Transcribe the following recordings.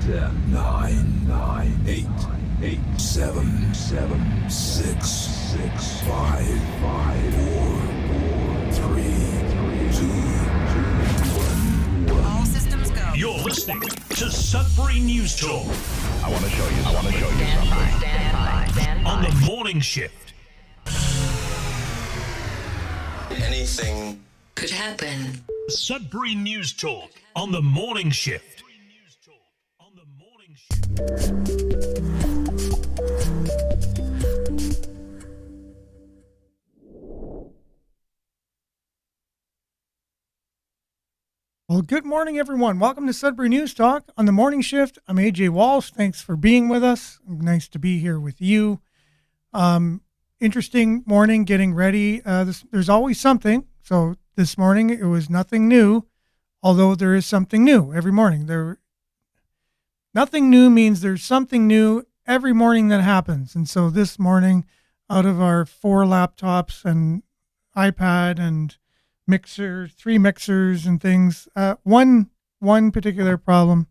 10, 9, 8, 7, 6, 5, 4, 3, 2, 1. All systems go. You're listening to Sudbury News Talk. I want to show you something. Stand by. On the morning shift. Anything Could happen. Sudbury News Talk on the morning shift. Well, good morning, everyone. Welcome to Sudbury News Talk on the morning shift. I'm AJ Walsh. Thanks for being with us. Nice to be here with you. Interesting morning, getting ready. There's always something. So this morning it was nothing new, although there is something new every morning. Nothing new means there's something new every morning that happens. And so this morning, out of our 4 laptops and iPad and mixer, 3 mixers and things, one particular problem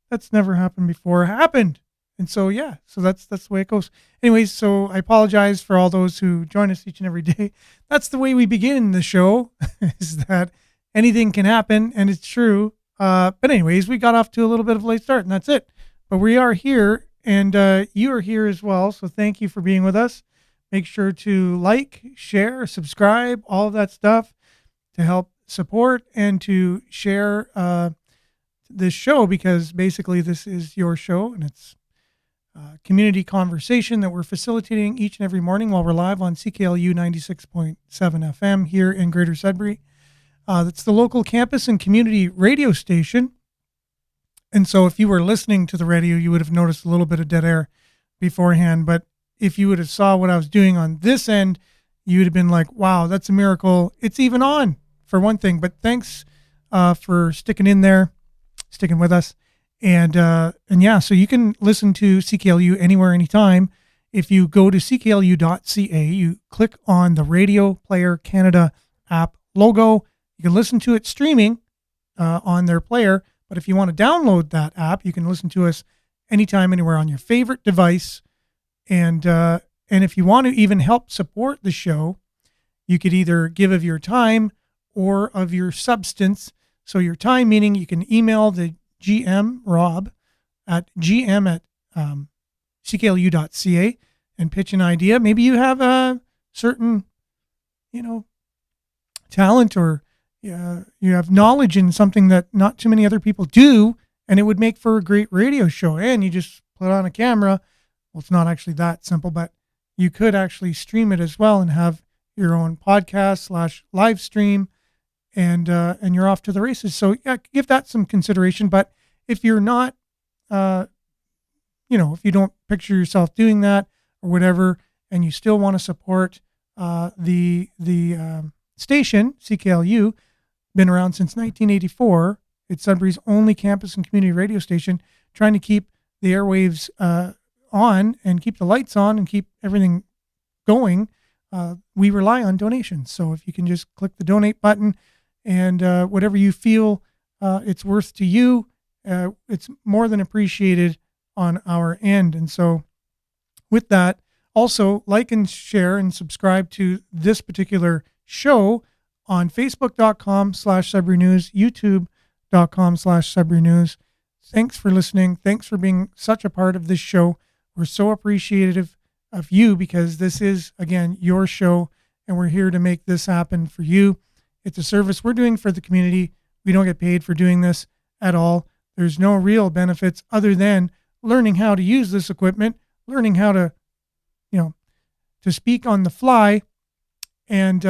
that's never happened before happened. And so, so that's the way it goes. Anyways, so I apologize for all those who join us each and every day. That's the way we begin the show, is that anything can happen, and it's true. But anyways, we got off to a little bit of a late start, and that's it. But we are here, and you are here as well. So thank you for being with us. Make sure to like, share, subscribe, all of that stuff to help support and to share this show, because basically this is your show, and it's community conversation that we're facilitating each and every morning while we're live on CKLU 96.7 FM here in Greater Sudbury. That's the local campus and community radio station. And so if you were listening to the radio, you would have noticed a little bit of dead air beforehand. But if you would have saw what I was doing on this end, you would have been like, wow, that's a miracle. It's even on, for one thing. But thanks for sticking in there, sticking with us. And so you can listen to CKLU anywhere, anytime. If you go to cklu.ca, you click on the Radio Player Canada app logo. You can listen to it streaming on their player. But if you want to download that app, you can listen to us anytime, anywhere on your favorite device. And if you want to even help support the show, you could either give of your time or of your substance. So your time, meaning you can email the GM, Rob, at gm@cklu.ca and pitch an idea. Maybe you have a certain, talent, or you have knowledge in something that not too many other people do, and it would make for a great radio show. And you just put on a camera. Well, it's not actually that simple, but you could actually stream it as well and have your own podcast / live stream, and you're off to the races. So give that some consideration. But if you're not, if you don't picture yourself doing that or whatever, and you still want to support the station, CKLU, been around since 1984. It's Sudbury's only campus and community radio station, trying to keep the airwaves on and keep the lights on and keep everything going. We rely on donations. So if you can just click the donate button, and whatever you feel it's worth to you, it's more than appreciated on our end. And so with that, also like and share and subscribe to this particular show on facebook.com/Sudbury News, youtube.com/Sudbury News. Thanks for listening. Thanks for being such a part of this show. We're so appreciative of you, because this is, again, your show, and we're here to make this happen for you. It's a service we're doing for the community. We don't get paid for doing this at all. There's no real benefits other than learning how to use this equipment, learning how to, to speak on the fly and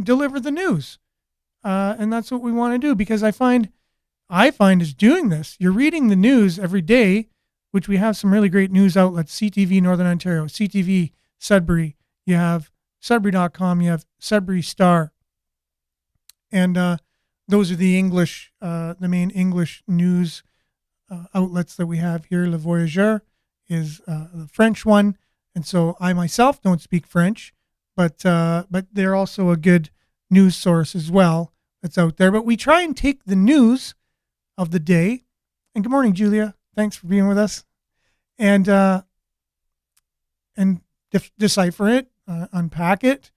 deliver the news. And that's what we want to do, because I find is doing this. You're reading the news every day, which we have some really great news outlets: CTV Northern Ontario, CTV Sudbury. You have Sudbury.com. You have Sudbury Star. And those are the English, the main English news outlets that we have here. Le Voyageur is the French one. And so I myself don't speak French, but they're also a good news source as well that's out there. But we try and take the news of the day. And good morning, Julia. Thanks for being with us. And decipher it, unpack it.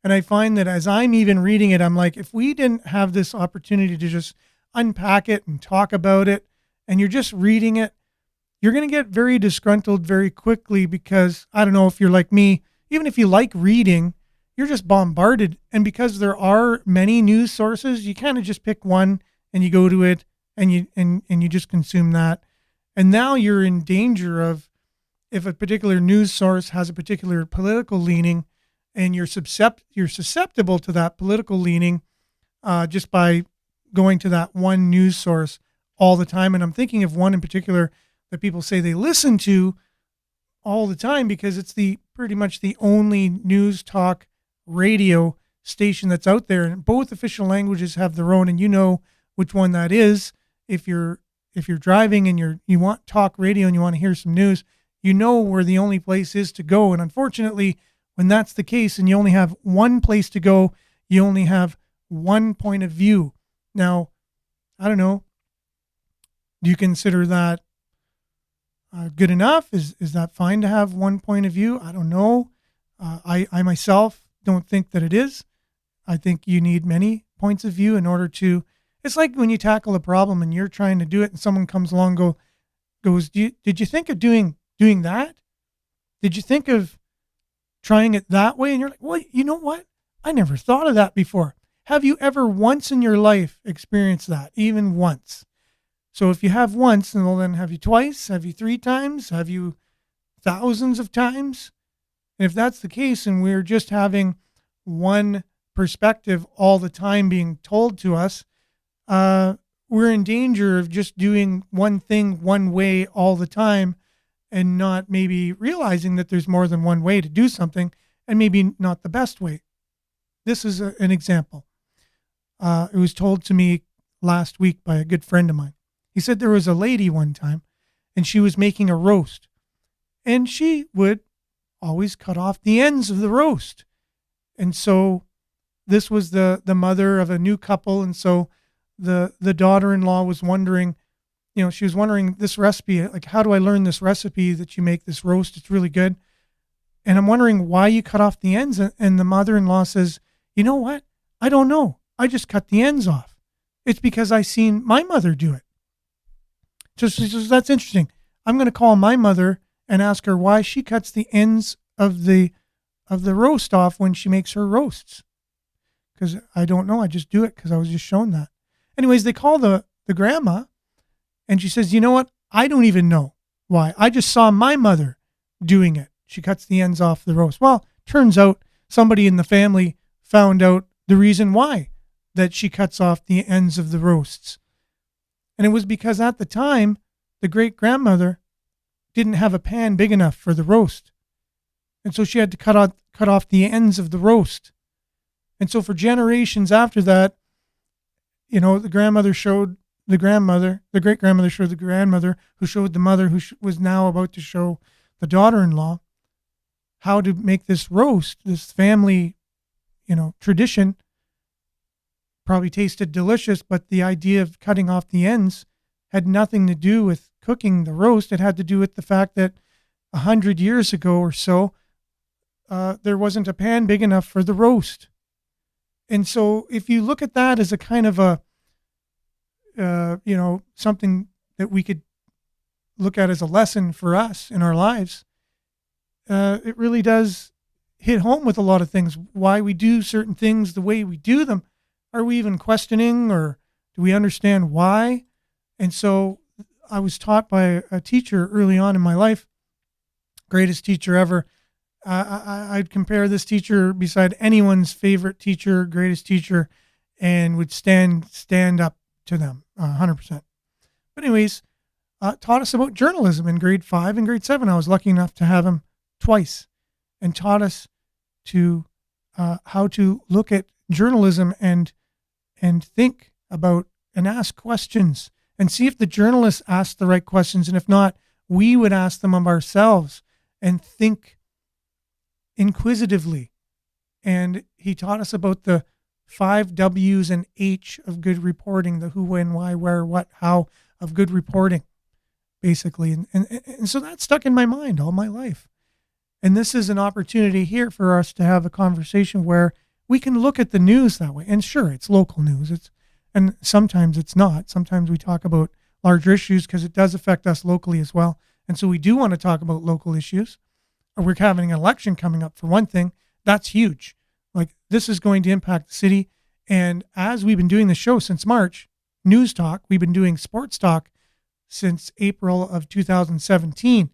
And I find that as I'm even reading it, I'm like, if we didn't have this opportunity to just unpack it and talk about it, and you're just reading it, you're going to get very disgruntled very quickly because, I don't know if you're like me, even if you like reading, you're just bombarded. And because there are many news sources, you kind of just pick one and you go to it and you just consume that. And now you're in danger of, if a particular news source has a particular political leaning and you're susceptible to that political leaning just by going to that one news source all the time. And I'm thinking of one in particular that people say they listen to all the time because it's pretty much the only news talk radio station that's out there. And both official languages have their own, and you know which one that is. If you're driving and you want talk radio and you want to hear some news, you know where the only place is to go. And unfortunately, when that's the case and you only have one place to go, you only have one point of view. Now, I don't know. Do you consider that good enough? Is that fine to have one point of view? I don't know. I myself don't think that it is. I think you need many points of view in order to. It's like when you tackle a problem and you're trying to do it, and someone comes along and goes, did you think of doing that? Did you think of trying it that way? And you're like, well, you know what? I never thought of that before. Have you ever once in your life experienced that? Even once? So if you have once, then have you twice? Have you 3 times? Have you thousands of times? And if that's the case, and we're just having one perspective all the time being told to us, we're in danger of just doing one thing one way all the time and not maybe realizing that there's more than one way to do something, and maybe not the best way. This is an example. It was told to me last week by a good friend of mine. He said there was a lady one time and she was making a roast, and she would always cut off the ends of the roast. And so this was the mother of a new couple. And so the daughter-in-law was wondering, she was wondering this recipe, like, how do I learn this recipe that you make this roast? It's really good. And I'm wondering why you cut off the ends. And the mother-in-law says, you know what? I don't know. I just cut the ends off. It's because I seen my mother do it. Just that's interesting. I'm going to call my mother and ask her why she cuts the ends of the roast off when she makes her roasts. Because I don't know. I just do it because I was just shown that. Anyways, they call the grandma, and she says, you know what? I don't even know why. I just saw my mother doing it. She cuts the ends off the roast. Well, turns out somebody in the family found out the reason why that she cuts off the ends of the roasts. And it was because at the time, the great-grandmother didn't have a pan big enough for the roast. And so she had to cut off the ends of the roast. And so for generations after that, the great-grandmother showed the grandmother, who showed the mother, who was now about to show the daughter-in-law how to make this roast, this family, tradition. Probably tasted delicious, but the idea of cutting off the ends had nothing to do with cooking the roast. It had to do with the fact that 100 years ago or so, there wasn't a pan big enough for the roast. And so if you look at that as a kind of a, something that we could look at as a lesson for us in our lives, it really does hit home with a lot of things, why we do certain things the way we do them. Are we even questioning, or do we understand why? And so I was taught by a teacher early on in my life, greatest teacher ever. I'd compare this teacher beside anyone's favorite teacher, greatest teacher, and would stand up to them 100%. But anyways, taught us about journalism in grade 5 and grade 7. I was lucky enough to have him twice, and taught us to how to look at journalism and think about and ask questions and see if the journalists ask the right questions. And if not, we would ask them of ourselves and think inquisitively. And he taught us about the 5 W's and H of good reporting, the who, when, why, where, what, how of good reporting, basically. And so that stuck in my mind all my life. And this is an opportunity here for us to have a conversation where we can look at the news that way. And sure, it's local news. And sometimes it's not. Sometimes we talk about larger issues because it does affect us locally as well. And so we do want to talk about local issues. We're having an election coming up for one thing. That's huge. Like, this is going to impact the city. And as we've been doing the show since March, News Talk, we've been doing Sports Talk since April of 2017.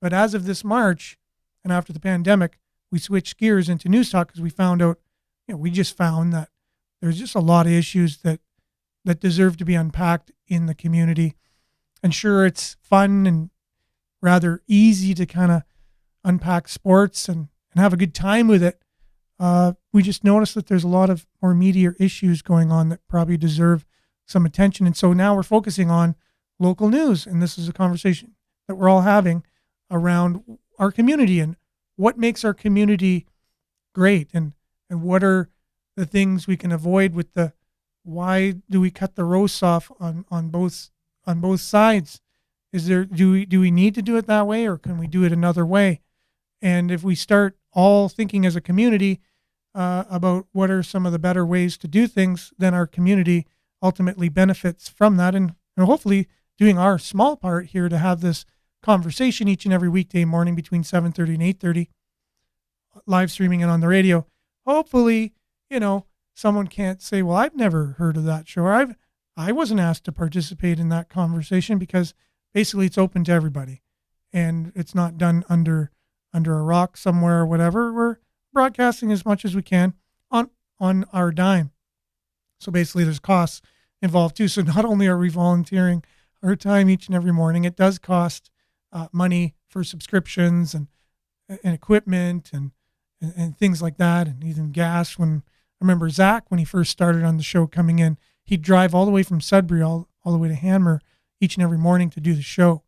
But as of this March, and after the pandemic, we switched gears into News Talk because we found out, we just found that there's just a lot of issues that deserve to be unpacked in the community. And sure, it's fun and rather easy to kind of unpack sports and have a good time with it. We just noticed that there's a lot of more meatier issues going on that probably deserve some attention. And so now we're focusing on local news. And this is a conversation that we're all having around our community and what makes our community great, and what are the things we can avoid with the, why do we cut the roasts off on both sides? Do we need to do it that way, or can we do it another way? And if we start all thinking as a community about what are some of the better ways to do things, then our community ultimately benefits from that. And hopefully doing our small part here to have this conversation each and every weekday morning between 7:30 and 8:30, live streaming and on the radio. Hopefully, someone can't say, well, I've never heard of that show, or I wasn't asked to participate in that conversation, because basically it's open to everybody and it's not done under a rock somewhere or whatever. We're broadcasting as much as we can on our dime. So basically there's costs involved too. So not only are we volunteering our time each and every morning, it does cost money for subscriptions and equipment and things like that, and even gas. When I remember Zach, when he first started on the show coming in, he'd drive all the way from Sudbury all the way to Hanmer each and every morning to do the show.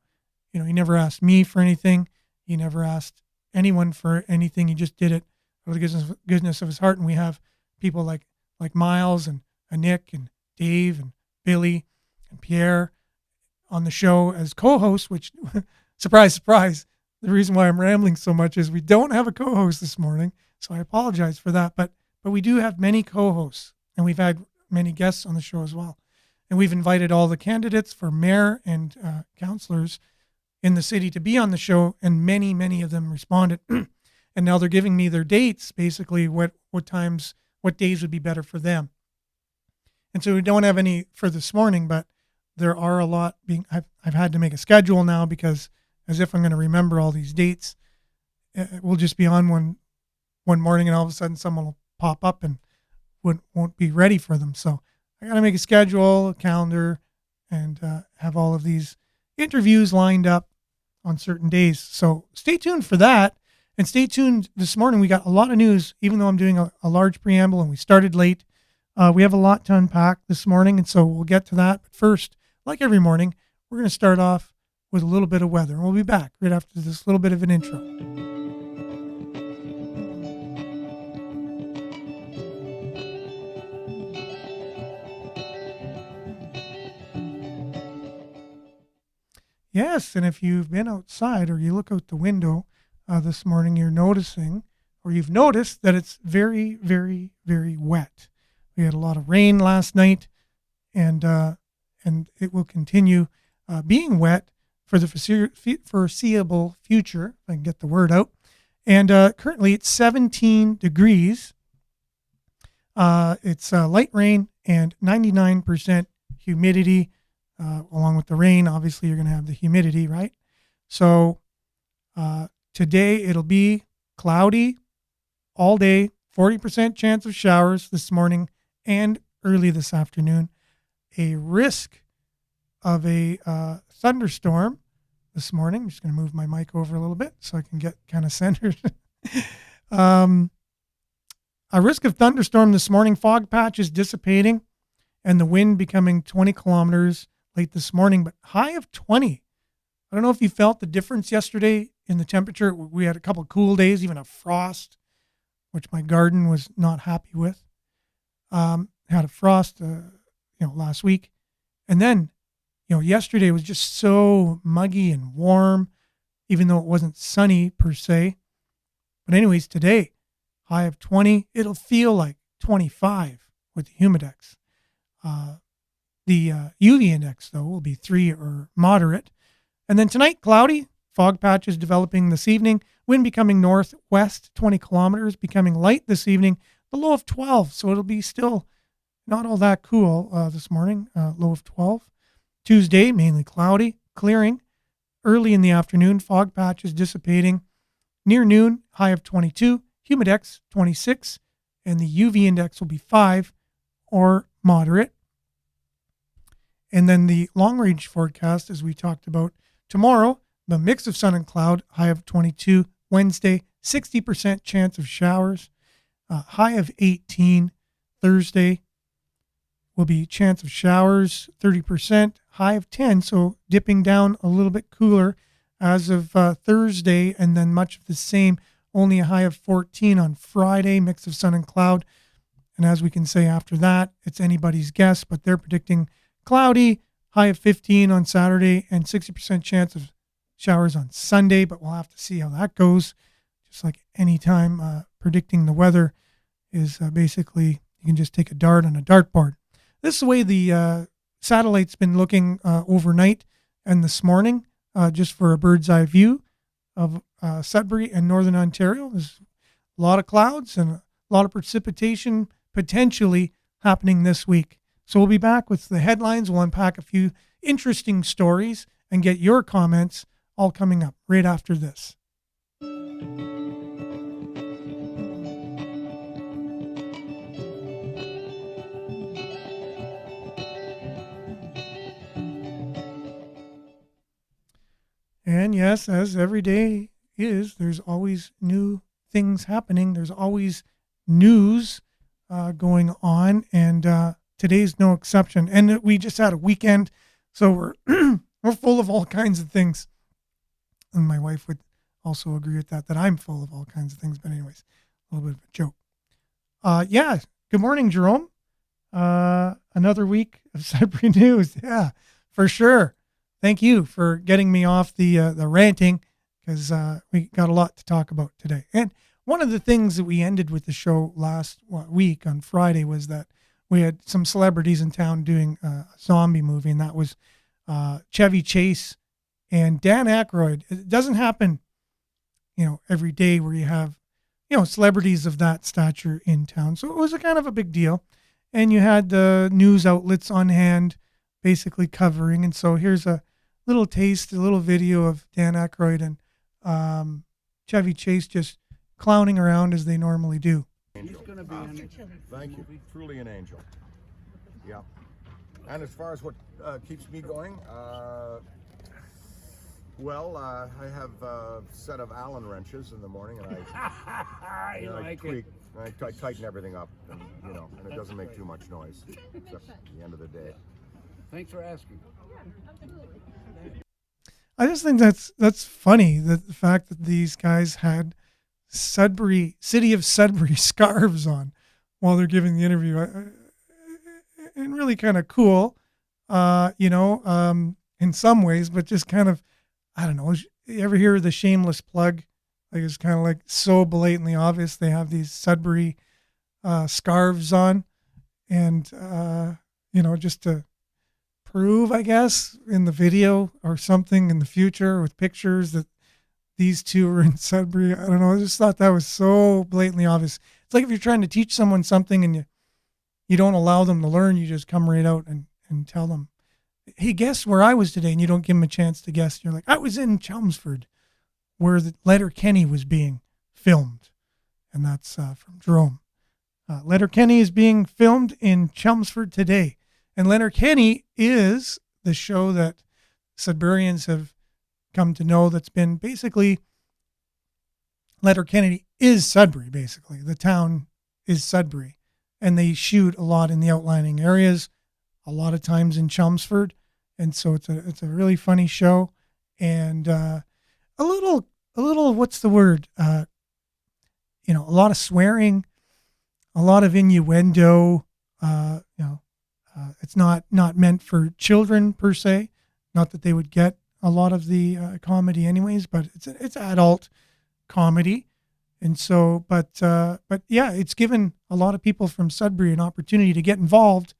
He never asked me for anything. He never asked anyone for anything. He just did it out of the goodness of his heart. And we have people like Miles and Nick and Dave and Billy and Pierre on the show as co-hosts, which surprise, surprise. The reason why I'm rambling so much is we don't have a co-host this morning, so I apologize for that. But we do have many co-hosts, and we've had many guests on the show as well. And we've invited all the candidates for mayor and councillors in the city to be on the show, and many, many of them responded. And now they're giving me their dates, basically what days would be better for them. And so we don't have any for this morning, but there are a lot being. I've had to make a schedule now, because as if I'm going to remember all these dates. We'll just be on one morning, and all of a sudden someone will pop up and won't be ready for them. So I got to make a schedule, a calendar, and have all of these interviews lined up on certain days. So stay tuned for that. And stay tuned this morning. We got a lot of news, even though I'm doing a large preamble and we started late. We have a lot to unpack this morning, and so we'll get to that. But first, like every morning, we're going to start off with a little bit of weather. And we'll be back right after this little bit of an intro. Yes, and if you've been outside or you look out the window this morning, you've noticed that it's very, very, very wet. We had a lot of rain last night, and it will continue being wet for the foreseeable future, if I can get the word out. And currently it's 17 degrees. It's light rain and 99% humidity. Along with the rain, obviously you're going to have the humidity, right? So today it'll be cloudy all day, 40% chance of showers this morning and early this afternoon. A risk of a thunderstorm this morning. I'm just going to move my mic over a little bit so I can get kind of centered. A risk of thunderstorm this morning. Fog patches dissipating and the wind becoming 20 kilometers late this morning, but high of 20. I don't know if you felt the difference yesterday in the temperature. We had a couple of cool days, even a frost, which my garden was not happy with. Had a frost, last week. And then, yesterday was just so muggy and warm, even though it wasn't sunny per se. But anyways, today, high of 20. It'll feel like 25 with the humidex. The UV index, though, will be 3 or moderate. And then tonight, cloudy. Fog patches developing this evening. Wind becoming northwest, 20 kilometers, becoming light this evening. The low of 12, so it'll be still not all that cool this morning. Low of 12. Tuesday, mainly cloudy, clearing. Early in the afternoon, fog patches dissipating. Near noon, high of 22. Humidex, 26. And the UV index will be 5 or moderate. And then the long-range forecast, as we talked about tomorrow, the mix of sun and cloud, high of 22. Wednesday, 60% chance of showers. High of 18. Thursday will be chance of showers, 30%. High of 10, so dipping down a little bit cooler as of Thursday, and then much of the same, only a high of 14 on Friday, mix of sun and cloud. And as we can say after that, it's anybody's guess, but they're predicting cloudy, high of 15 on Saturday, and 60% chance of showers on Sunday, but we'll have to see how that goes. Just like any time predicting the weather is basically, you can just take a dart on a dartboard. This is the way the satellite's been looking overnight and this morning, just for a bird's eye view of Sudbury and Northern Ontario. There's a lot of clouds and a lot of precipitation potentially happening this week. So we'll be back with the headlines. We'll unpack a few interesting stories and get your comments all coming up right after this. And yes, as every day is, there's always new things happening. There's always news going on, and today's no exception. And we just had a weekend, so we're we're full of all kinds of things. And my wife would also agree with that I'm full of all kinds of things. But anyways, a little bit of a joke. Yeah. Good morning, Jerome. Another week of Sudbury news. Yeah, for sure. Thank you for getting me off the ranting, because we got a lot to talk about today. And one of the things that we ended with the show last week on Friday was that we had some celebrities in town doing a zombie movie, and that was Chevy Chase and Dan Aykroyd. It doesn't happen, every day where you have, celebrities of that stature in town. So it was a kind of a big deal. And you had the news outlets on hand basically covering. And so here's a little taste, a little video of Dan Aykroyd and Chevy Chase just clowning around as they normally do. Angel. Thank you. Truly an angel. Yeah. And as far as what keeps me going, I have a set of Allen wrenches in the morning, and I tweak. I tighten everything up, and and it doesn't make too much noise, except at the end of the day. Thanks for asking. I just think that's funny, that the fact that these guys had City of Sudbury scarves on while they're giving the interview, and really kind of cool, in some ways, but just kind of, I don't know. You ever hear the shameless plug? Like, it's kind of like so blatantly obvious. They have these Sudbury scarves on, and just to prove, I guess, in the video or something in the future with pictures that these two are in Sudbury. I don't know. I just thought that was so blatantly obvious. It's like if you're trying to teach someone something and you don't allow them to learn, you just come right out and tell them, hey, guess where I was today? And you don't give them a chance to guess. You're like, I was in Chelmsford, where the Letterkenny was being filmed. And that's from Jerome. Letterkenny is being filmed in Chelmsford today. And Letterkenny is the show that Sudburyans have come to know, that's been basically, Letterkenny is Sudbury, basically. The town is Sudbury. And they shoot a lot in the outlying areas, a lot of times in Chelmsford. And so it's a really funny show. And a little, what's the word? A lot of swearing, a lot of innuendo, It's not meant for children per se. Not that they would get a lot of the comedy anyways, but it's adult comedy. And so, but yeah, it's given a lot of people from Sudbury an opportunity to get involved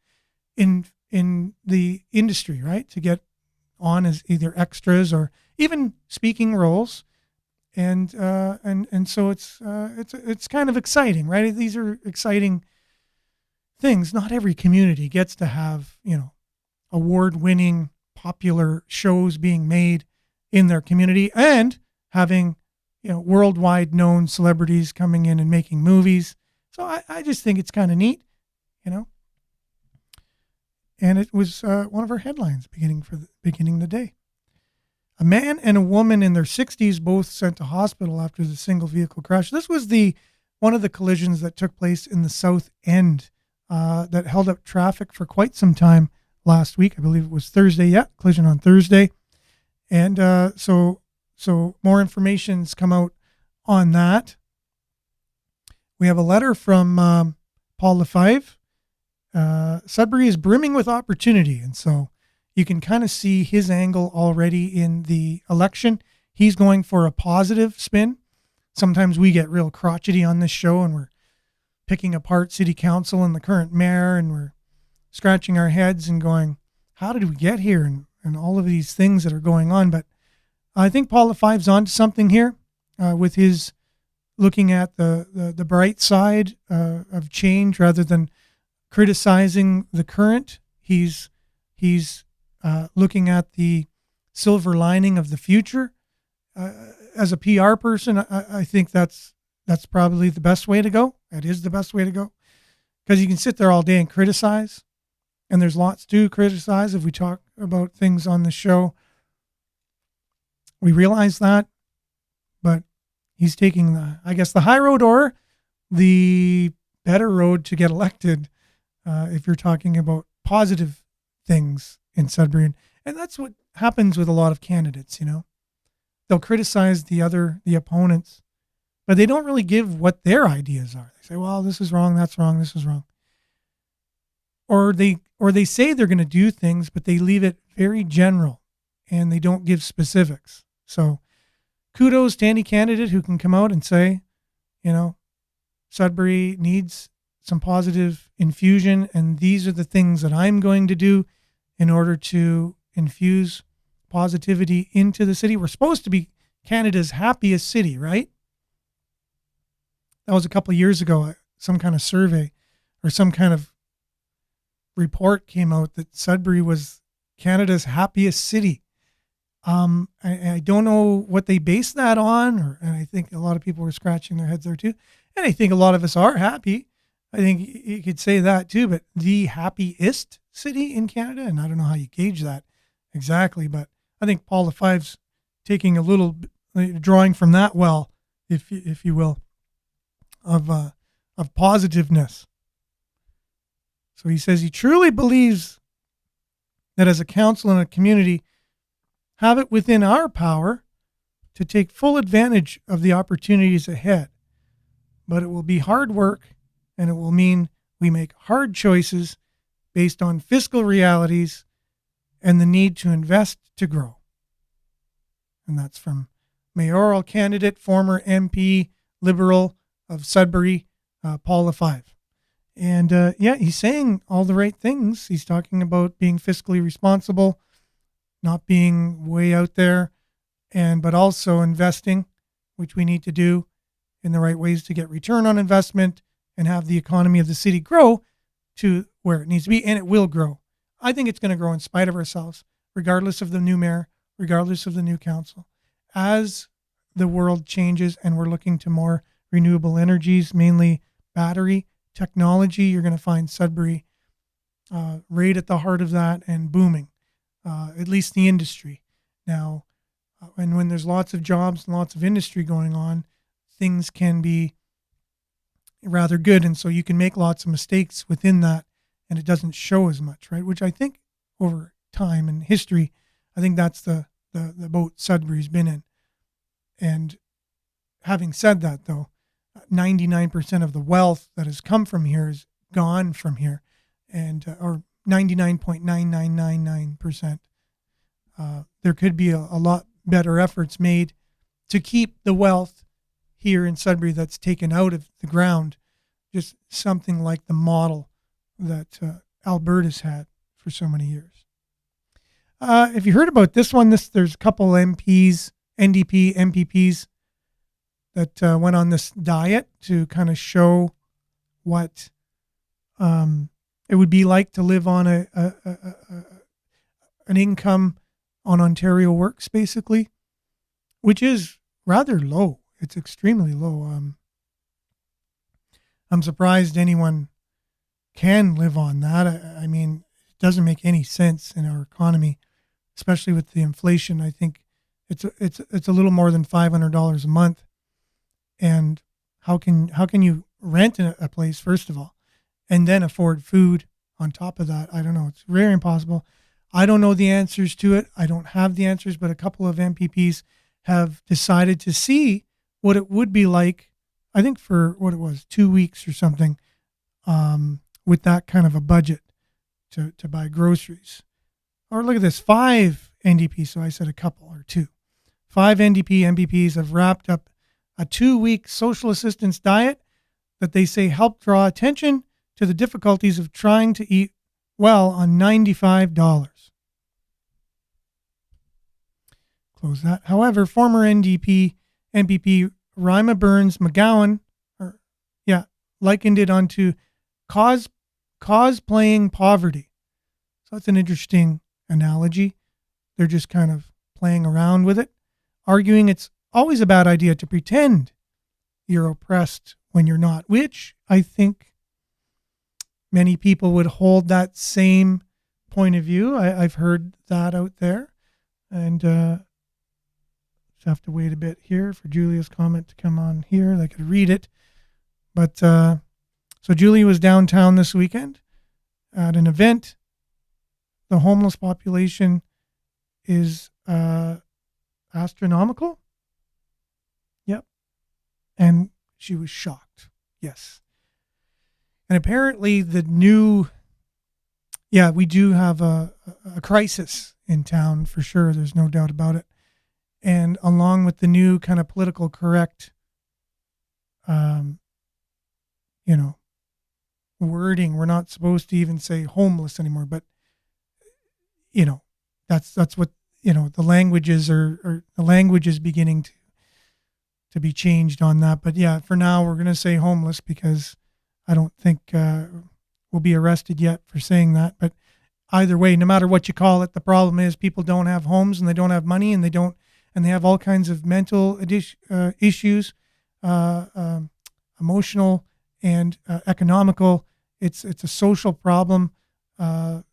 in the industry, right? To get on as either extras or even speaking roles. And so it's kind of exciting, right? These are exciting things. Not every community gets to have, award-winning popular shows being made in their community and having, worldwide known celebrities coming in and making movies. So I just think it's kind of neat, and it was one of our headlines beginning the day. A man and a woman in their 60s both sent to hospital after the single vehicle crash. This was one of the collisions that took place in the South End that held up traffic for quite some time last week. I believe it was Thursday. Yeah, collision on Thursday. And so more information's come out on that. We have a letter from Paul Lefebvre. Sudbury is brimming with opportunity. And so you can kind of see his angle already in the election. He's going for a positive spin. Sometimes we get real crotchety on this show and we're picking apart city council and the current mayor, and we're scratching our heads and going, how did we get here? And all of these things that are going on. But I think Paul Lefebvre's onto something here with his looking at the bright side of change rather than criticizing the current. He's looking at the silver lining of the future. As a PR person, I think that's probably the best way to go. That is the best way to go, because you can sit there all day and criticize, and there's lots to criticize if we talk about things on the show. We realize that, but he's taking the high road or the better road to get elected if you're talking about positive things in Sudbury. And that's what happens with a lot of candidates, They'll criticize the opponents, but they don't really give what their ideas are. They say, well, this is wrong, that's wrong, this is wrong. Or they say they're going to do things, but they leave it very general and they don't give specifics. So kudos to any candidate who can come out and say, Sudbury needs some positive infusion, and these are the things that I'm going to do in order to infuse positivity into the city. We're supposed to be Canada's happiest city, right? That was a couple of years ago. Some kind of survey or some kind of report came out that Sudbury was Canada's happiest city. I don't know what they based that on, and I think a lot of people were scratching their heads there too. And I think a lot of us are happy. I think you could say that too, but the happiest city in Canada, and I don't know how you gauge that exactly, but I think Paul Lefebvre's taking a little, drawing from that well, if you will, of positiveness. So he says he truly believes that as a council and a community, have it within our power to take full advantage of the opportunities ahead. But it will be hard work, and it will mean we make hard choices based on fiscal realities and the need to invest to grow. And that's from mayoral candidate, former MP, Liberal of Sudbury, Paul Lefebvre. And he's saying all the right things. He's talking about being fiscally responsible, not being way out there, but also investing, which we need to do in the right ways to get return on investment and have the economy of the city grow to where it needs to be, and it will grow. I think it's going to grow in spite of ourselves, regardless of the new mayor, regardless of the new council. As the world changes and we're looking to more renewable energies, mainly battery technology, you're going to find Sudbury right at the heart of that and booming, at least the industry. Now, and when there's lots of jobs and lots of industry going on, things can be rather good. And so you can make lots of mistakes within that and it doesn't show as much, right? Which I think over time and history, I think that's the boat Sudbury's been in. And having said that, though, 99% of the wealth that has come from here is gone from here. and or 99.9999%. There could be a lot better efforts made to keep the wealth here in Sudbury that's taken out of the ground, just something like the model that Alberta's had for so many years. If you heard about this one, there's a couple MPs, NDP MPPs that went on this diet to kind of show what it would be like to live on an income on Ontario Works, basically, which is rather low. It's extremely low. I'm surprised anyone can live on that. I mean, it doesn't make any sense in our economy, especially with the inflation. I think it's a little more than $500 a month. And how can you rent a place, first of all, and then afford food on top of that? I don't know. It's very impossible. I don't know the answers to it. I don't have the answers, but a couple of MPPs have decided to see what it would be like, I think for what it was, 2 weeks or something, with that kind of a budget to buy groceries. Or look at this, 5 NDP, so I said a couple or 2. 5 NDP MPPs have wrapped up a 2-week social assistance diet that they say helped draw attention to the difficulties of trying to eat well on $95. Close that. However, former NDP MPP Rima Burns McGowan, likened it onto cosplaying poverty. So that's an interesting analogy. They're just kind of playing around with it, arguing it's always a bad idea to pretend you're oppressed when you're not, which I think many people would hold that same point of view. I've heard that out there. And just have to wait a bit here for Julia's comment to come on here. I could read it. But so Julia was downtown this weekend at an event. The homeless population is astronomical. Yep. And she was shocked. Yes. And apparently we do have a crisis in town for sure. There's no doubt about it. And along with the new kind of political correct, wording, we're not supposed to even say homeless anymore, but that's what, the languages the language is beginning to be changed on that. But yeah, for now we're going to say homeless because I don't think we'll be arrested yet for saying that. But either way, no matter what you call it, the problem is people don't have homes and they don't have money and they have all kinds of mental issues, emotional and economical. It's a social problem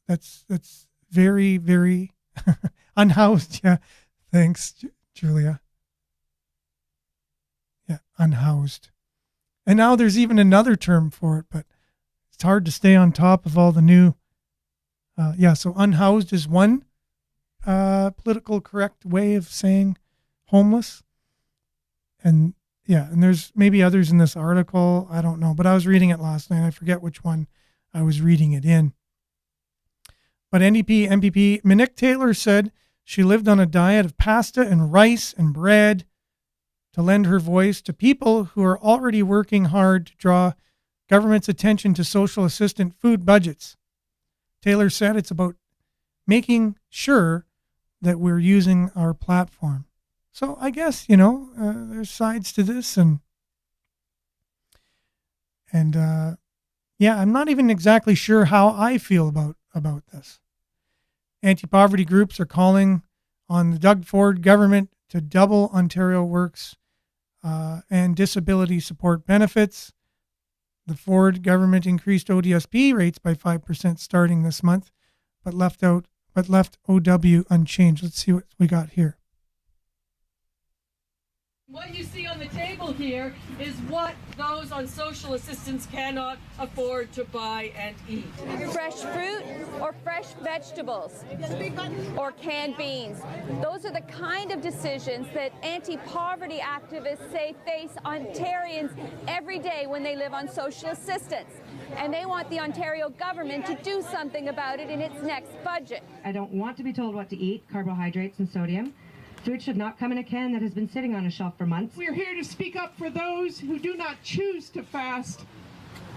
that's very, very unhoused. Yeah, thanks, Julia. Yeah, unhoused. And now there's even another term for it, but it's hard to stay on top of all the new. So unhoused is one political correct way of saying homeless. And there's maybe others in this article. I don't know, but I was reading it last night. I forget which one I was reading it in. But NDP MPP Monique Taylor said she lived on a diet of pasta and rice and bread to lend her voice to people who are already working hard to draw government's attention to social assistance food budgets. Taylor said it's about making sure that we're using our platform. So I guess, there's sides to this and I'm not even exactly sure how I feel about this. Anti-poverty groups are calling on the Doug Ford government to double Ontario Works and disability support benefits. The Ford government increased ODSP rates by 5% starting this month, but left OW unchanged. Let's see what we got here. What you see on the table here is what those on social assistance cannot afford to buy and eat. Fresh fruit or fresh vegetables or canned beans. Those are the kind of decisions that anti-poverty activists say face Ontarians every day when they live on social assistance. and they want the Ontario government to do something about it in its next budget. I don't want to be told what to eat, carbohydrates and sodium. Food should not come in a can that has been sitting on a shelf for months. We're here to speak up for those who do not choose to fast,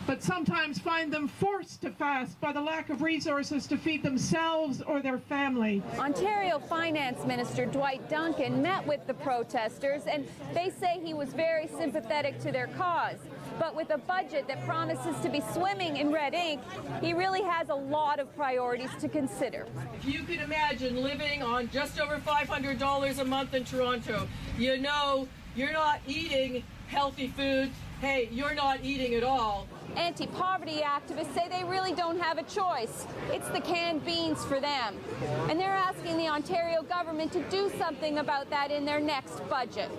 but sometimes find them forced to fast by the lack of resources to feed themselves or their family. Ontario Finance Minister Dwight Duncan met with the protesters, and they say he was very sympathetic to their cause. But with a budget that promises to be swimming in red ink, he really has a lot of priorities to consider. If you could imagine living on just over $500 a month in Toronto, you know you're not eating healthy food. Hey, you're not eating at all. Anti-poverty activists say they really don't have a choice. It's the canned beans for them. And they're asking the Ontario government to do something about that in their next budget.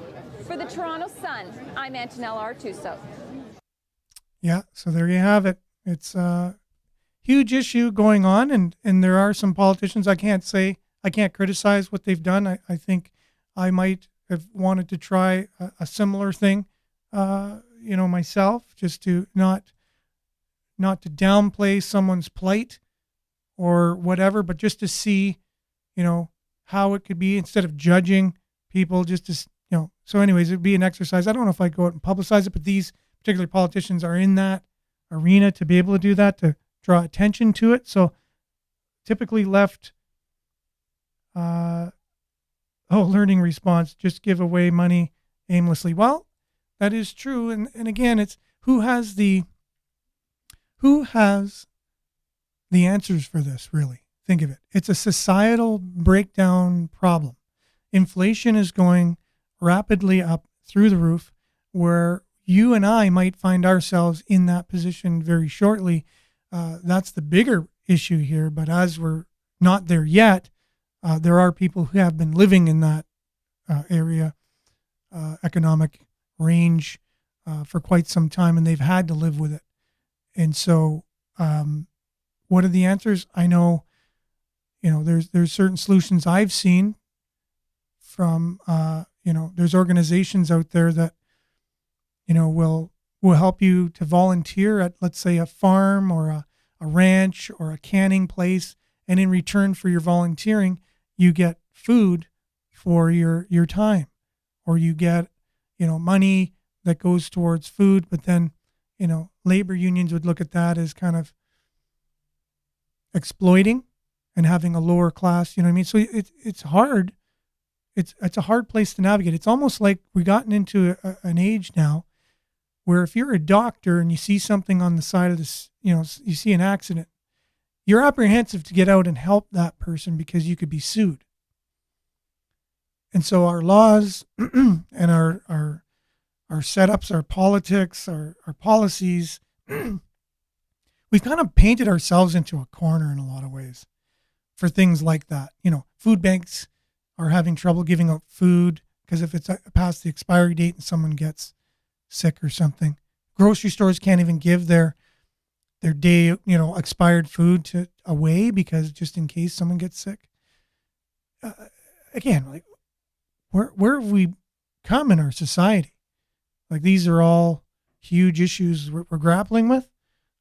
For the Toronto Sun, I'm Antonella Artuso. Yeah, so there you have it. It's a huge issue going on, and there are some politicians. I can't criticize what they've done. I think I might have wanted to try a similar thing, myself, just to not to downplay someone's plight or whatever, but just to see, how it could be instead of judging people, just to, so anyways, it'd be an exercise. I don't know if I'd go out and publicize it, but these particular politicians are in that arena to be able to do that, to draw attention to it. So typically left, learning response, just give away money aimlessly. Well, that is true. And again, it's who has the answers for this, really? Think of it. It's a societal breakdown problem. Inflation is going rapidly up through the roof, where you and I might find ourselves in that position very shortly. That's the bigger issue here. But as we're not there yet, there are people who have been living in that area, economic range, for quite some time, and they've had to live with it. And so, what are the answers? I know, there's certain solutions I've seen from, there's organizations out there that, will help you to volunteer at, let's say, a farm or a ranch or a canning place. And in return for your volunteering, you get food for your time, or you get, money that goes towards food. But then, labor unions would look at that as kind of exploiting and having a lower class, you know what I mean? So it's hard. It's a hard place to navigate. It's almost like we've gotten into an age now where if you're a doctor and you see something on the side of this, you see an accident, you're apprehensive to get out and help that person because you could be sued. And so our laws and our setups, our politics, our policies, we've kind of painted ourselves into a corner in a lot of ways for things like that. Food banks are having trouble giving out food because if it's past the expiry date and someone gets sick or something. Grocery stores can't even give their day, expired food away because just in case someone gets sick. Again, like where have we come in our society? Like these are all huge issues we're grappling with.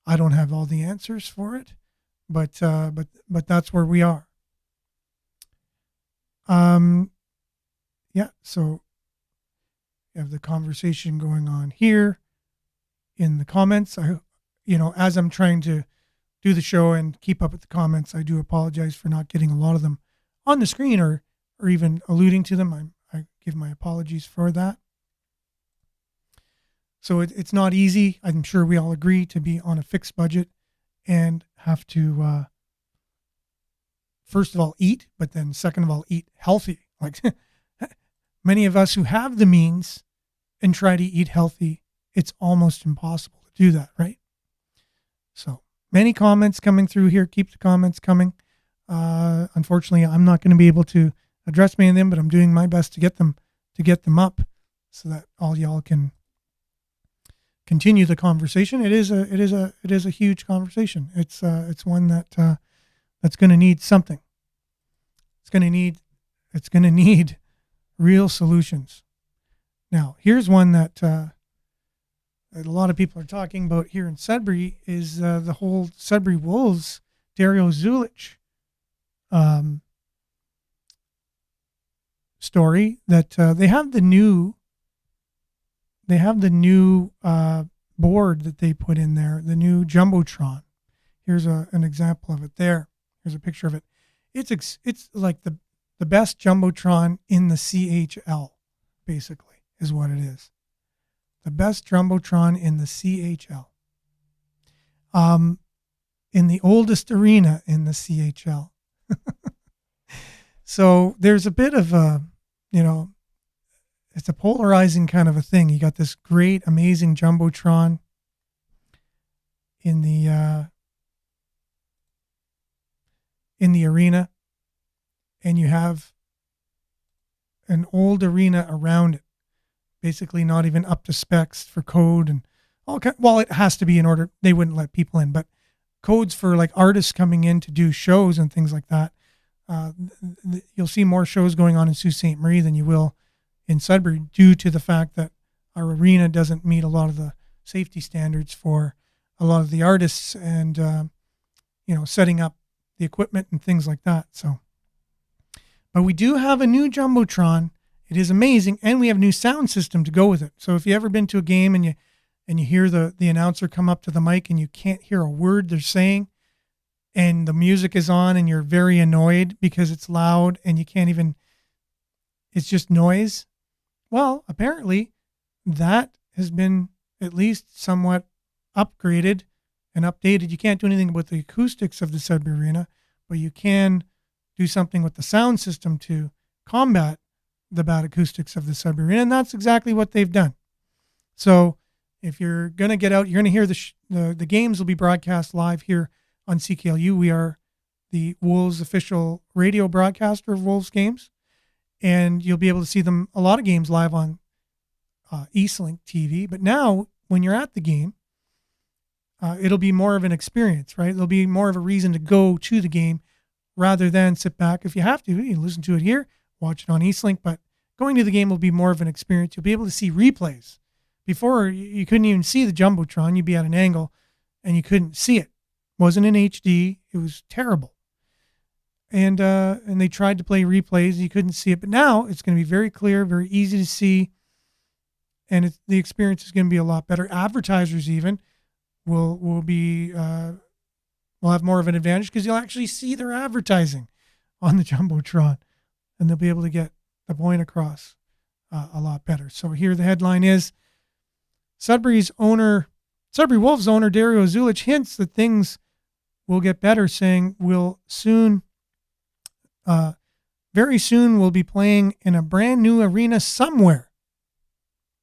I don't have all the answers for it, but that's where we are. So you have the conversation going on here in the comments. As I'm trying to do the show and keep up with the comments, I do apologize for not getting a lot of them on the screen or even alluding to them. I give my apologies for that. So it's not easy. I'm sure we all agree to be on a fixed budget and have to, first of all, eat, but then second of all, eat healthy. Like many of us who have the means and try to eat healthy, it's almost impossible to do that, right? So many comments coming through here. Keep the comments coming. Unfortunately, I'm not going to be able to address many of them, but I'm doing my best to get them up so that all y'all can continue the conversation. It is a huge conversation. It's one that's going to need something. It's going to need real solutions. Now, here's one that a lot of people are talking about here in Sudbury is the whole Sudbury Wolves, Dario Zulich story that they have the new board that they put in there, the new Jumbotron. Here's an example of it there. Here's a picture of it. It's like the best Jumbotron in the CHL, basically, is what it is. The best Jumbotron in the CHL. In the oldest arena in the CHL. So there's a bit of a, it's a polarizing kind of a thing. You got this great, amazing Jumbotron in the arena, and you have an old arena around it, basically not even up to specs for code and all. Well, it has to be in order. They wouldn't let people in, but codes for like artists coming in to do shows and things like that. You'll see more shows going on in Sault Ste. Marie than you will in Sudbury due to the fact that our arena doesn't meet a lot of the safety standards for a lot of the artists and, setting up the equipment and things like that. So, but we do have a new Jumbotron. It is amazing. And we have a new sound system to go with it. So if you ever been to a game and you hear the announcer come up to the mic and you can't hear a word they're saying, and the music is on and you're very annoyed because it's loud and you can't even, it's just noise. Well, apparently that has been at least somewhat upgraded and updated. You can't do anything with the acoustics of the Sudbury Arena, but you can do something with the sound system to combat the bad acoustics of the Sudbury Arena. And that's exactly what they've done. So if you're going to get out, you're going to hear the games will be broadcast live here on CKLU. We are the Wolves official radio broadcaster of Wolves games, and you'll be able to see them, a lot of games live on Eastlink TV. But now when you're at the game, it'll be more of an experience, right? There'll be more of a reason to go to the game rather than sit back. If you have to, you listen to it here, watch it on Eastlink, but going to the game will be more of an experience. You'll be able to see replays. Before, you couldn't even see the Jumbotron. You'd be at an angle and you couldn't see it. It wasn't in HD. It was terrible. And they tried to play replays. You couldn't see it. But now it's going to be very clear, very easy to see. And the experience is going to be a lot better. Advertisers even will have more of an advantage because you'll actually see their advertising on the Jumbotron. And they'll be able to get the point across a lot better. So here the headline is, Sudbury Wolves owner Dario Zulich hints that things will get better, saying very soon we'll be playing in a brand new arena somewhere.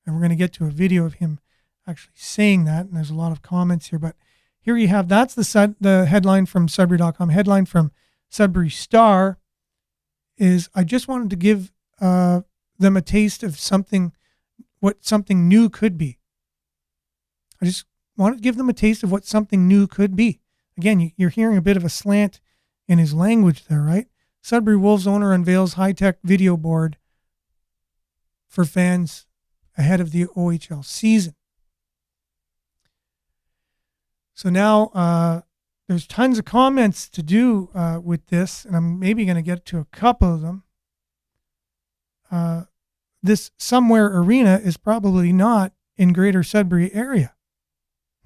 And we're going to get to a video of him actually saying that. And there's a lot of comments here, but here you have, that's the headline from Sudbury.com. Headline from Sudbury Star is, I just wanted to give them a taste of what something new could be. I just wanted to give them a taste of what something new could be. Again, you're hearing a bit of a slant in his language there, right? Sudbury Wolves owner unveils high-tech video board for fans ahead of the OHL season. So now there's tons of comments to do with this, and I'm maybe going to get to a couple of them. This somewhere arena is probably not in Greater Sudbury area.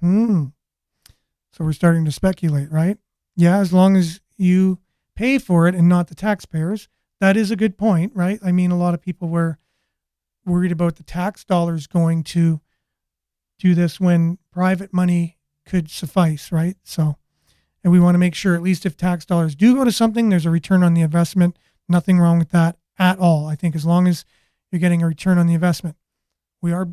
So we're starting to speculate, right? Yeah, as long as you pay for it and not the taxpayers. That is a good point, right? I mean, a lot of people were worried about the tax dollars going to do this when private money could suffice, right? So, and we want to make sure, at least if tax dollars do go to something, there's a return on the investment. Nothing wrong with that at all. I think as long as you're getting a return on the investment. We are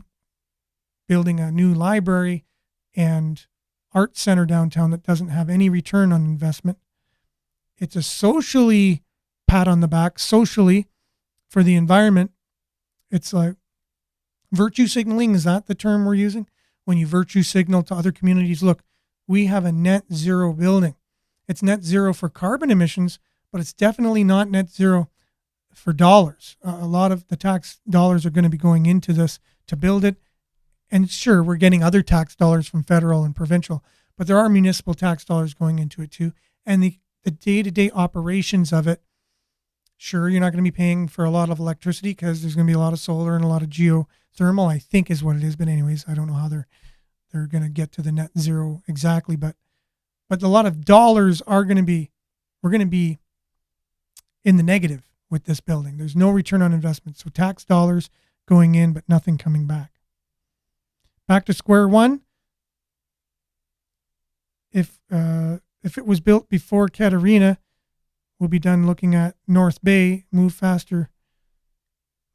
building a new library and art center downtown that doesn't have any return on investment. It's a socially pat on the back, socially, for the environment. It's like virtue signaling. Is that the term we're using? When you virtue signal to other communities, look, we have a net zero building. It's net zero for carbon emissions, but it's definitely not net zero for dollars. A lot of the tax dollars are going to be going into this to build it and sure, we're getting other tax dollars from federal and provincial, but there are municipal tax dollars going into it too. And the day-to-day operations of it, sure, you're not going to be paying for a lot of electricity because there's going to be a lot of solar and a lot of geothermal, I think is what it is. But anyways, I don't know how they're going to get to the net zero exactly, but a lot of dollars we're going to be in the negative with this building. There's no return on investment. So tax dollars going in, but nothing coming back. Back to square one. If it was built before Katarina, we'll be done looking at North Bay move faster.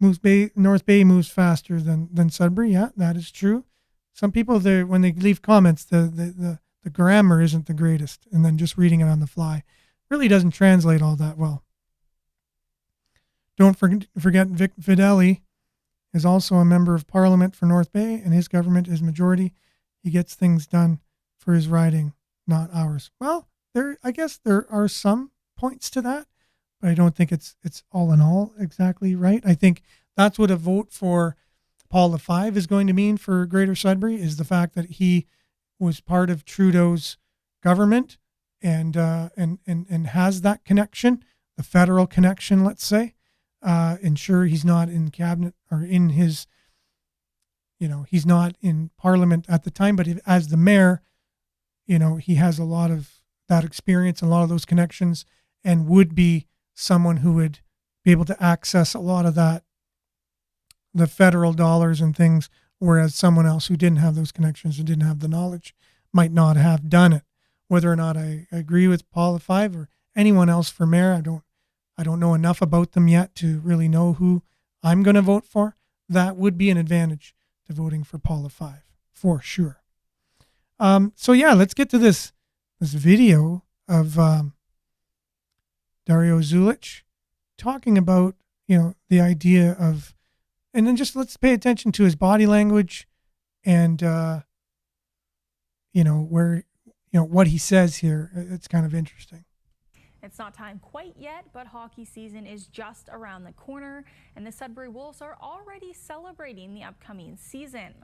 North Bay moves faster than Sudbury. Yeah, that is true. Some people, when they leave comments, the grammar isn't the greatest, and then just reading it on the fly really doesn't translate all that well. Don't forget Vic Fideli is also a member of Parliament for North Bay, and his government is majority. He gets things done for his riding, not ours. Well, I guess there are some points to that, but I don't think it's all in all exactly right. I think that's what a vote for Paul V is going to mean for Greater Sudbury, is the fact that he was part of Trudeau's government and has that connection, the federal connection, let's say. Ensure he's not in cabinet or in his, he's not in Parliament at the time, but as the mayor, he has a lot of that experience and a lot of those connections, and would be someone who would be able to access a lot of that, the federal dollars and things, whereas someone else who didn't have those connections and didn't have the knowledge might not have done it. Whether or not I agree with Paul V or anyone else for mayor, I don't know enough about them yet to really know who I'm going to vote for. That would be an advantage to voting for Paul V, for sure. So yeah, let's get to this video of Dario Zulich talking about, the idea of, and then just let's pay attention to his body language and, what he says here. It's kind of interesting. It's not time quite yet, but hockey season is just around the corner, and the Sudbury Wolves are already celebrating the upcoming season.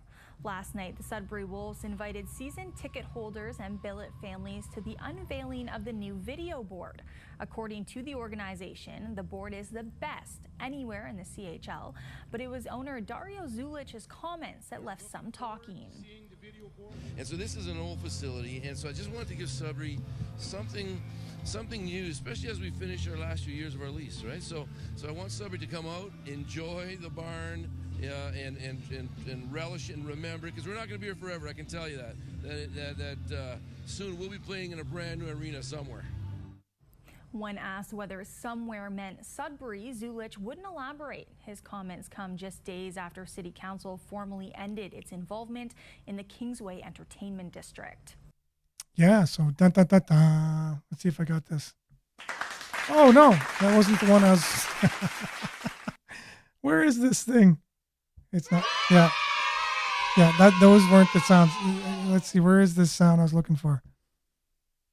Last night, the Sudbury Wolves invited season ticket holders and billet families to the unveiling of the new video board. According to the organization, the board is the best anywhere in the CHL, but it was owner Dario Zulich's comments that left some talking. And so this is an old facility, and so I just wanted to give Sudbury something new, especially as we finish our last few years of our lease, right? So I want Sudbury to come out, enjoy the barn, and relish and remember, because we're not going to be here forever. I can tell you that soon we'll be playing in a brand new arena somewhere. When asked whether somewhere meant Sudbury, Zulich wouldn't elaborate. His comments come just days after City Council formally ended its involvement in the Kingsway Entertainment District. Yeah, so let's see if I got this. Oh no, that wasn't the one I was. Where is this thing? It's not. Yeah, those weren't the sounds. Let's see, where is this sound I was looking for?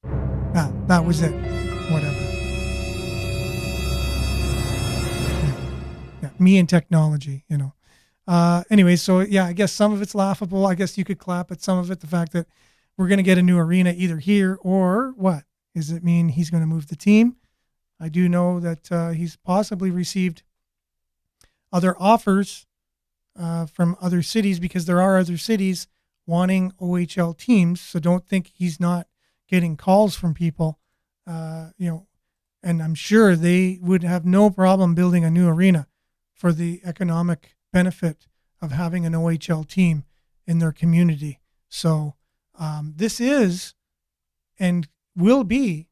That was it. Whatever. Yeah, me and technology, Anyway, so yeah, I guess some of it's laughable. I guess you could clap at some of it. The fact that we're going to get a new arena either here or what? Does it mean he's going to move the team? I do know that he's possibly received other offers from other cities, because there are other cities wanting OHL teams. So don't think he's not getting calls from people, and I'm sure they would have no problem building a new arena for the economic benefit of having an OHL team in their community. So this is and will be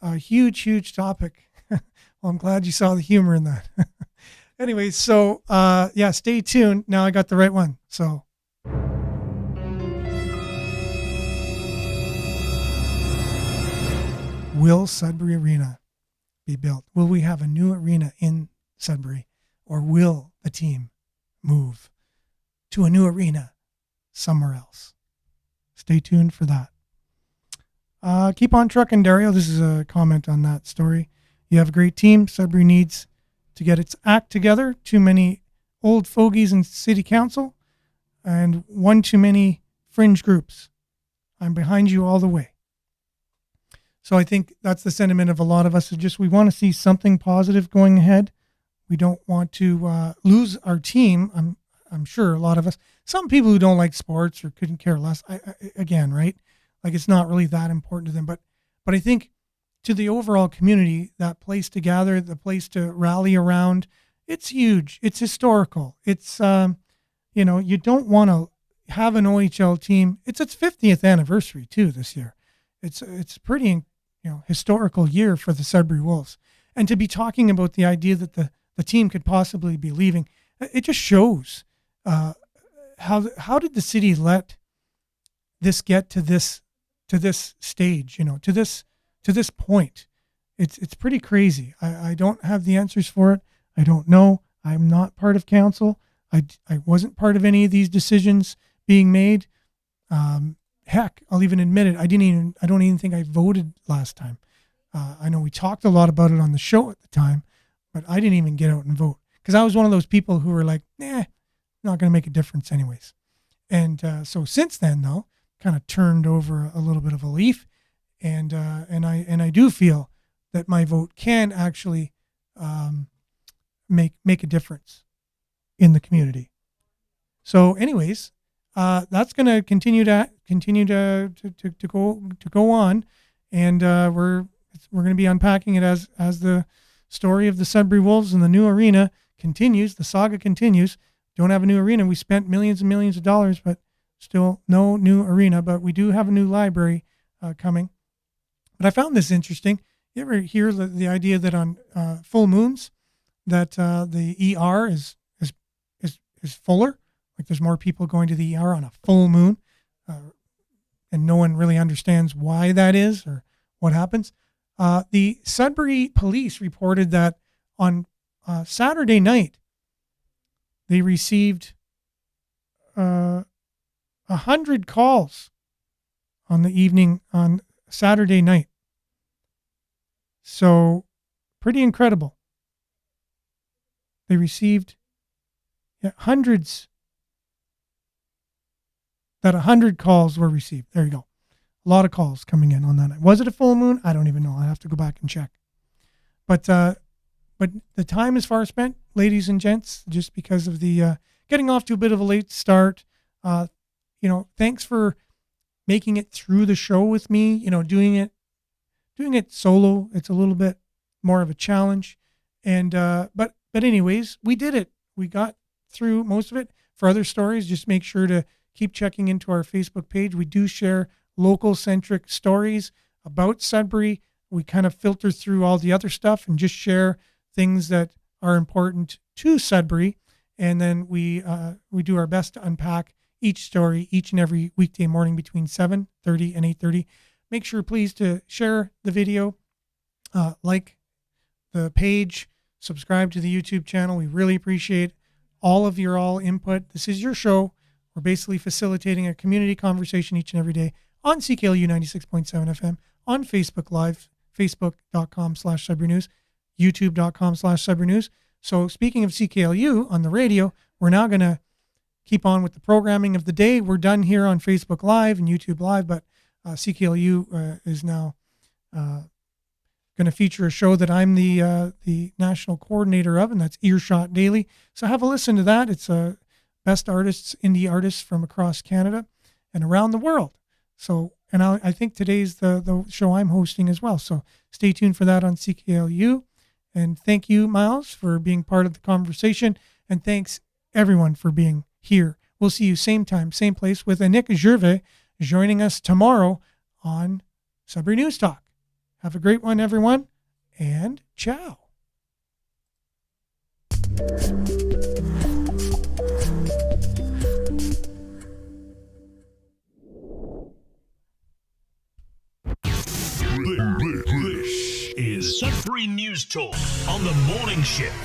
a huge, huge topic. Well, I'm glad you saw the humor in that. Anyway, so stay tuned. Now I got the right one. So will Sudbury Arena be built? Will we have a new arena in Sudbury, or will the team move to a new arena somewhere else? Stay tuned for that. Keep on trucking, Dario. This is a comment on that story. You have a great team. Sudbury needs to get its act together. Too many old fogies in city council. and one too many fringe groups. I'm behind you all the way. So I think that's the sentiment of a lot of us. Is just we want to see something positive going ahead. We don't want to lose our team. I'm sure a lot of us. Some people who don't like sports or couldn't care less. Again, right? Like it's not really that important to them. But I think to the overall community, that place to gather, the place to rally around, it's huge. It's historical. It's you don't want to have an OHL team. It's its 50th anniversary too this year. It's pretty historical year for the Sudbury Wolves, and to be talking about the idea that the team could possibly be leaving, it just shows how did the city let this get to this stage, to this point. It's pretty crazy. I don't have the answers for it. I don't know. I'm not part of council. I wasn't part of any of these decisions being made. Heck, I'll even admit it. I don't even think I voted last time. I know we talked a lot about it on the show at the time, but I didn't even get out and vote because I was one of those people who were like, not going to make a difference anyways. And so since then, though, kind of turned over a little bit of a leaf, and I do feel that my vote can actually make a difference in the community. So, anyways, that's going to continue to go on, and we're going to be unpacking it as the story of the Sudbury Wolves and the new arena continues. The saga continues. Don't have a new arena. We spent millions and millions of dollars, but still no new arena. But we do have a new library coming. But I found this interesting. You ever hear the idea that on full moons that the ER is fuller? Like there's more people going to the ER on a full moon, and no one really understands why that is or what happens. The Sudbury police reported that on Saturday night, they received 100 calls on the evening on Saturday night. So pretty incredible. They received hundreds. That 100 calls were received. There you go. A lot of calls coming in on that night. Was it a full moon? I don't even know. I have to go back and check. But the time is far spent, ladies and gents, just because of the getting off to a bit of a late start. Thanks for making it through the show with me. Doing it solo. It's a little bit more of a challenge. And but anyways, we did it. We got through most of it. For other stories, just make sure to keep checking into our Facebook page. We do share local-centric stories about Sudbury. We kind of filter through all the other stuff and just share things that are important to Sudbury. And then we do our best to unpack each story each and every weekday morning between 7:30 and 8:30. Make sure, please, to share the video, like the page, subscribe to the YouTube channel. We really appreciate all of your input. This is your show. We're basically facilitating a community conversation each and every day on CKLU 96.7 FM, on Facebook Live, facebook.com/Sudbury News, youtube.com/Sudbury News. So speaking of CKLU on the radio, we're now going to keep on with the programming of the day. We're done here on Facebook Live and YouTube Live, but CKLU is now going to feature a show that I'm the national coordinator of, and that's Earshot Daily. So have a listen to that. It's best artists, indie artists from across Canada and around the world. So, and I think today's the show I'm hosting as well. So stay tuned for that on CKLU. And thank you, Miles, for being part of the conversation. And thanks everyone for being here. We'll see you same time, same place with Nick Gervais joining us tomorrow on Sudbury News Talk. Have a great one, everyone, and ciao. This is Sudbury News Talk on the morning shift.